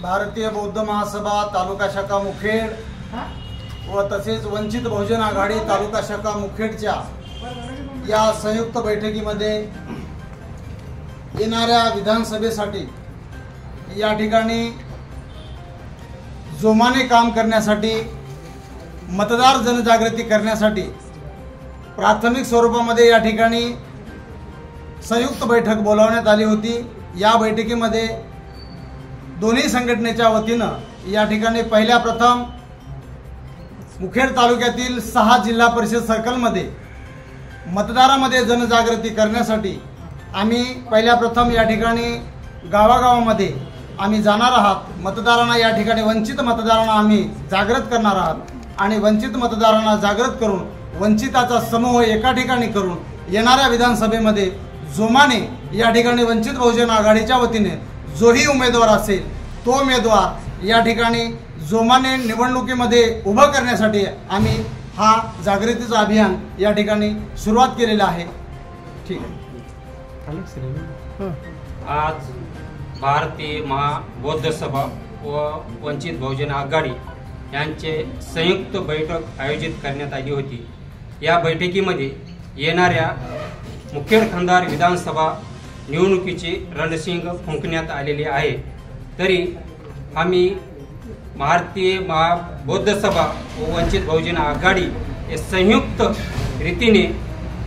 भारतीय बौद्ध महासभा तालुका शाखा मुखेड व तसेच वंचित बहुजन आघाडी तालुका शाखा मुखेडच्या या संयुक्त बैठकीमध्ये येणाऱ्या विधानसभेसाठी या ठिकाणी जोमाने काम करण्यासाठी, मतदार जनजागृती करण्यासाठी प्राथमिक स्वरूपामध्ये या ठिकाणी संयुक्त बैठक बोलावण्यात आली होती। या बैठकीमध्ये दोन्ही संघटनेच्या वतीनं या ठिकाणी पहिल्या प्रथम मुखेड तालुक्यातील 6 जिल्हा परिषद सर्कलमध्ये मतदारामध्ये जनजागृती करण्यासाठी आम्ही पहिल्या प्रथम या ठिकाणी गावागावामध्ये आम्ही जाणार आहात। मतदारांना या ठिकाणी वंचित मतदारांना आम्ही जागृत करणार आहात आणि वंचित मतदारांना जागृत करून वंचिताचा समूह एका ठिकाणी करून येणाऱ्या विधानसभेमध्ये जोमाने या ठिकाणी वंचित बहुजन आघाडीच्या वतीने जोही उमेदवार असेल तो उमेदवार या ठिकाणी जोमाने निवडणुकीमध्ये उभं करण्यासाठी आम्ही हा जागृतीचा अभियान या ठिकाणी सुरुवात केलेला आहे। ठीक आहे। आज भारतीय बौद्ध सभा व वंचित बहुजन आघाडी यांचे संयुक्त बैठक आयोजित करण्यात आली होती। या बैठकीमध्ये येणाऱ्या मुखेड खंदार विधानसभा निवडणुकीची रणशिंग फुंकण्यात आलेली आहे। तरी आम्ही भारतीय बौद्ध सभा व वंचित बहुजन आघाडी हे संयुक्त रीतीने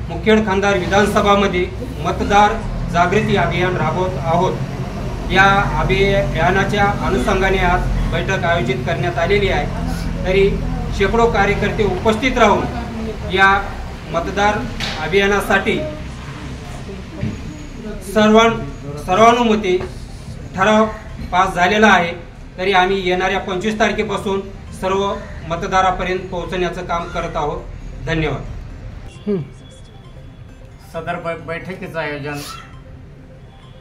मुखेड खंदार विधानसभामध्ये मतदार जागृती अभियान राबवत आहोत। या अभियानाच्या अनुषंगाने आज बैठक आयोजित करण्यात आलेली आहे। तरी शेकडो कार्यकर्ते उपस्थित राहून या मतदार अभियानासाठी सर्वानुमते ठराव पास झालेला आहे। तरी आम्ही येणाऱ्या 25 तारखेपासून सर्व मतदारापर्यंत पोहोचण्याचं काम करत आहोत। धन्यवाद। सदर बैठकीचं आयोजन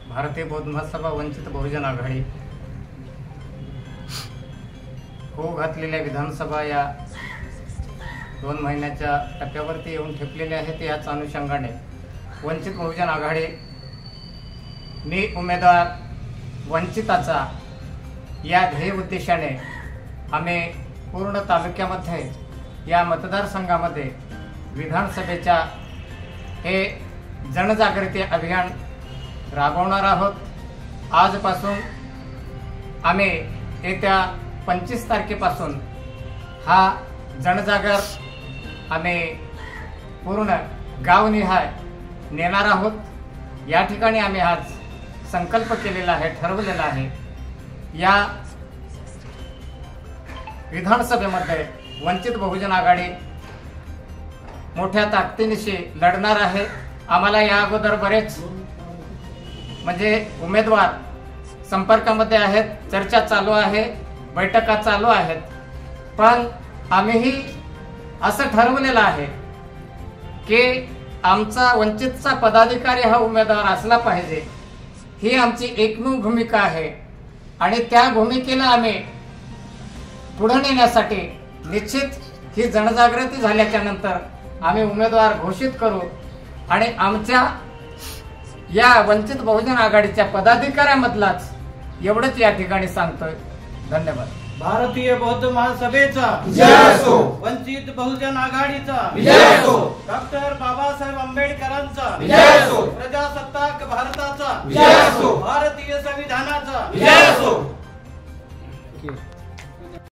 भारतीय बौद्ध महासभा वंचित बहुजन आघाडी होऊ घातलेल्या विधानसभा या 2 महिन्याच्या टप्प्यावरती येऊन ठेपलेले आहेत। याच अनुषंगाने वंचित बहुजन आघाडी मी उमेदवार वंचिताचा या ध्येय उद्देशाने आम्ही पूर्ण तालुक्यामध्ये या मतदारसंघामध्ये विधानसभेच्या हे जनजागृती अभियान राबवणार आहोत। आजपासून आम्ही येत्या 25 तारखेपासून हा जनजागर आम्ही पूर्ण गावनिहाय नेणार आहोत। या ठिकाणी आम्ही आज संकल्प केलेला आहे, ठरवलेला आहे। या विधानसभेमध्ये वंचित बहुजन आघाडी मोठ्या ताकदीनिशी लढणार आहे। आम्हाला या अगोदर बरेच म्हणजे उमेदवार संपर्कामध्ये आहेत, चर्चा चालू आहे, बैठका चालू आहेत, पण आम्हीही असं ठरवलेलं आहे की आमचा वंचितचा पदाधिकारी हा उमेदवार असला पाहिजे, ही आमची एकमेव भूमिका आहे। आणि त्या भूमिकेला आम्ही पुढे नेण्यासाठी निश्चित ही जनजागृती झाल्याच्या नंतर आम्ही उमेदवार घोषित करू आणि आमच्या या वंचित बहुजन आघाडीच्या पदाधिकाऱ्यांमधलाच एवढंच या ठिकाणी सांगतोय। धन्यवाद। भारतीय बौद्ध महासभेचा विजय असो, वंचित बहुजन आघाडीचा विजय असो, डॉक्टर बाबासाहेब आंबेडकरांचा विजय असो, प्रजासत्ताक भारताचा विजय असो, भारतीय संविधानाचा विजय असो।